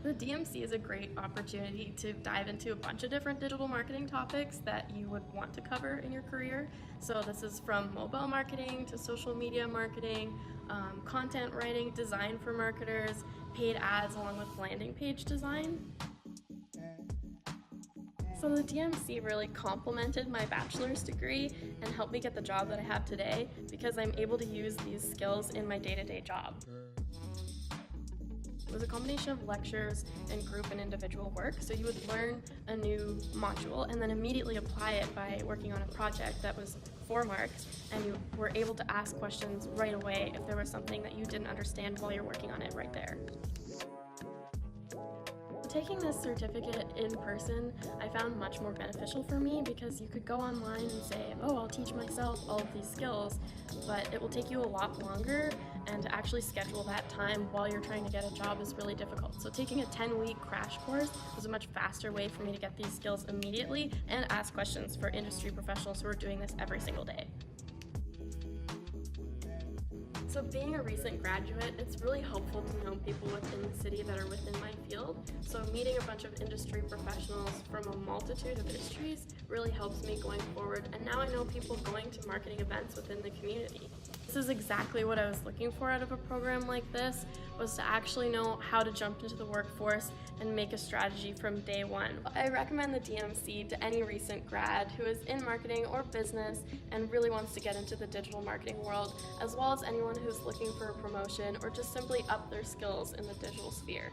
The DMC is a great opportunity to dive into a bunch of different digital marketing topics that you would want to cover in your career. So this is from mobile marketing to social media marketing, content writing, design for marketers, paid ads along with landing page design. So the DMC really complemented my bachelor's degree and helped me get the job that I have today because I'm able to use these skills in my day-to-day job. It was a combination of lectures and group and individual work, so you would learn a new module and then immediately apply it by working on a project that was 4 marks, and you were able to ask questions right away if there was something that you didn't understand while you're working on it right there. Taking this certificate in person, I found much more beneficial for me because you could go online and say, oh, I'll teach myself all of these skills, but it will take you a lot longer, and to actually schedule that time while you're trying to get a job is really difficult. So taking a 10-week crash course was a much faster way for me to get these skills immediately and ask questions for industry professionals who are doing this every single day. So being a recent graduate, it's really helpful to know people within the city that are within my field. So meeting a bunch of industry professionals from a multitude of industries really helps me going forward. And now I know people going to marketing events within the community. This is exactly what I was looking for out of a program like this, was to actually know how to jump into the workforce and make a strategy from day one. I recommend the DMC to any recent grad who is in marketing or business and really wants to get into the digital marketing world, as well as anyone who's looking for a promotion or just simply up their skills in the digital sphere.